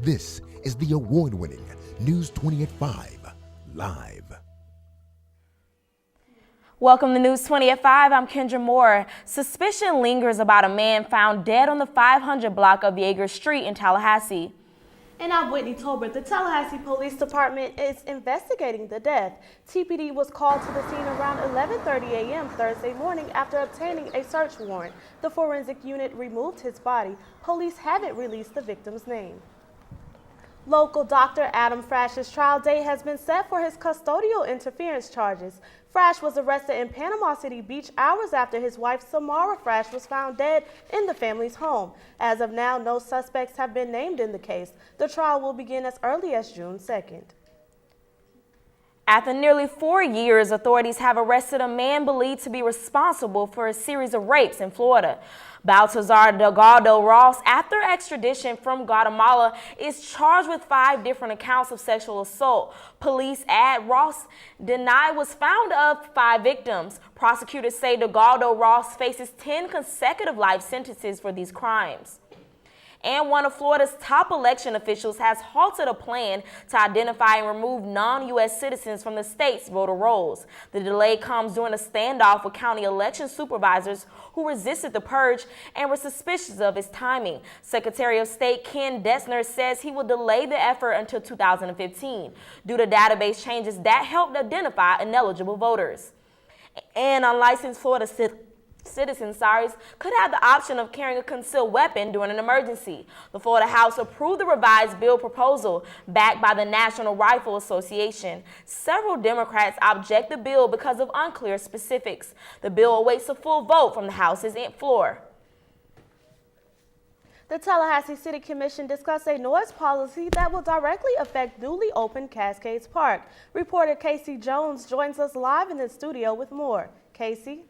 This is the award-winning News 20 at 5 Live. Welcome to News 20 at 5. I'm Kendra Moore. Suspicion lingers about a man found dead on the 500 block of Yeager Street in Tallahassee. And I'm Whitney Tolbert. The Tallahassee Police Department is investigating the death. TPD was called to the scene around 11:30 a.m. Thursday morning after obtaining a search warrant. The forensic unit removed his body. Police haven't released the victim's name. Local Dr. Adam Frash's trial date has been set for his custodial interference charges. Frash was arrested in Panama City Beach hours after his wife Samara Frash was found dead in the family's home. As of now, no suspects have been named in the case. The trial will begin as early as June 2nd. After nearly 4 years, authorities have arrested a man believed to be responsible for a series of rapes in Florida. Baltazar Delgado Ross, after extradition from Guatemala, is charged with 5 different accounts of sexual assault. Police add Ross denied was found of 5 victims. Prosecutors say Delgado Ross faces 10 consecutive life sentences for these crimes. And one of Florida's top election officials has halted a plan to identify and remove non-U.S. citizens from the state's voter rolls. The delay comes during a standoff with county election supervisors who resisted the purge and were suspicious of its timing. Secretary of State Ken Dessner says he will delay the effort until 2015 due to database changes that helped identify ineligible voters. And unlicensed Florida citizens could have the option of carrying a concealed weapon during an emergency. The Florida House approved the revised bill proposal backed by the National Rifle Association. Several Democrats object the bill because of unclear specifics. The bill awaits a full vote from the House's floor. The Tallahassee City Commission discussed a noise policy that will directly affect newly opened Cascades Park. Reporter Casey Jones joins us live in the studio with more. Casey?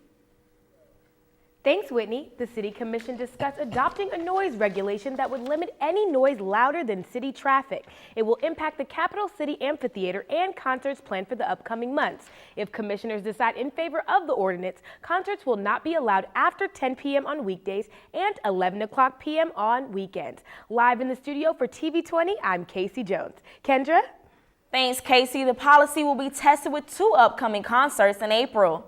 Thanks, Whitney. The City Commission discussed adopting a noise regulation that would limit any noise louder than city traffic. It will impact the Capital City Amphitheater and concerts planned for the upcoming months. If commissioners decide in favor of the ordinance, concerts will not be allowed after 10 p.m. on weekdays and 11 o'clock p.m. on weekends. Live in the studio for TV-20, I'm Casey Jones. Kendra? Thanks, Casey. The policy will be tested with 2 upcoming concerts in April.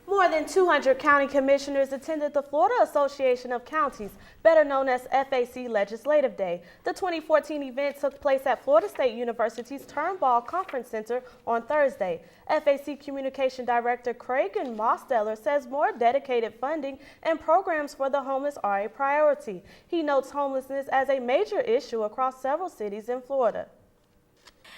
More than 200 county commissioners attended the Florida Association of Counties, better known as FAC Legislative Day. The 2014 event took place at Florida State University's Turnbull Conference Center on Thursday. FAC Communication Director Craig Mosteller says more dedicated funding and programs for the homeless are a priority. He notes homelessness as a major issue across several cities in Florida.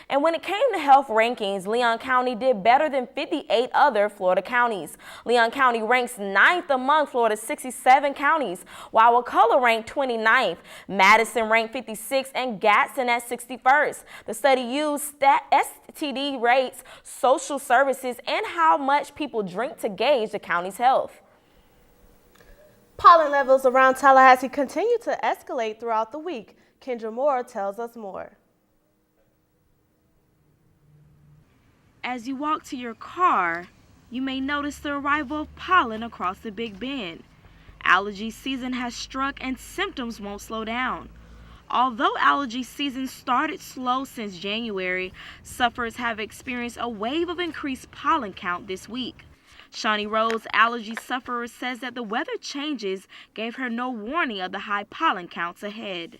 And when it came to health rankings, Leon County did better than 58 other Florida counties. Leon County ranks 9th among Florida's 67 counties, while Wakulla ranked 29th, Madison ranked 56th, and Gadsden at 61st. The study used STD rates, social services, and how much people drink to gauge the county's health. Pollen levels around Tallahassee continue to escalate throughout the week. Kendra Moore tells us more. As you walk to your car, you may notice the arrival of pollen across the Big Bend. Allergy season has struck and symptoms won't slow down. Although allergy season started slow since January, sufferers have experienced a wave of increased pollen count this week. Shawnee Rose, allergy sufferer, says that the weather changes gave her no warning of the high pollen counts ahead.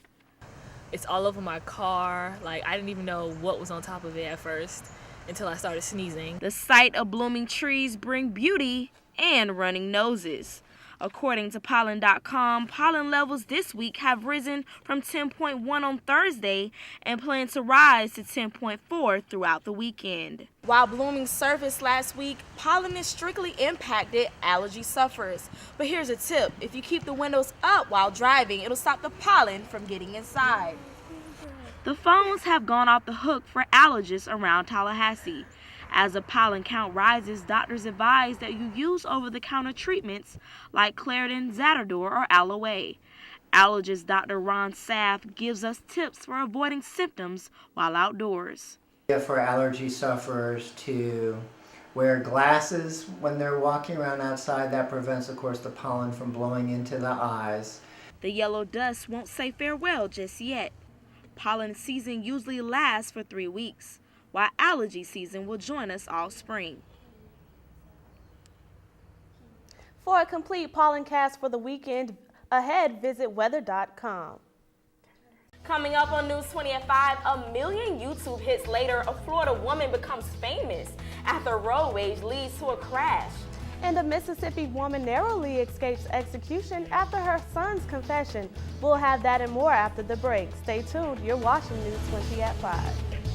It's all over my car. Like, I didn't even know what was on top of it at first until I started sneezing. The sight of blooming trees bring beauty and running noses. According to pollen.com, pollen levels this week have risen from 10.1 on Thursday and plan to rise to 10.4 throughout the weekend. While blooming surfaced last week, pollen is strictly impacted allergy sufferers. But here's a tip: if you keep the windows up while driving, it'll stop the pollen from getting inside. The phones have gone off the hook for allergists around Tallahassee. As the pollen count rises, doctors advise that you use over-the-counter treatments like Claritin, Zatador, or Aloe. Allergist Dr. Ron Saff gives us tips for avoiding symptoms while outdoors. For allergy sufferers to wear glasses when they're walking around outside. That prevents, of course, the pollen from blowing into the eyes. The yellow dust won't say farewell just yet. Pollen season usually lasts for 3 weeks, while allergy season will join us all spring. For a complete pollen cast for the weekend ahead, visit weather.com. Coming up on News 20 at 5, a million YouTube hits later, a Florida woman becomes famous after road rage leads to a crash. And a Mississippi woman narrowly escapes execution after her son's confession. We'll have that and more after the break. Stay tuned. You're watching News 20 at 5.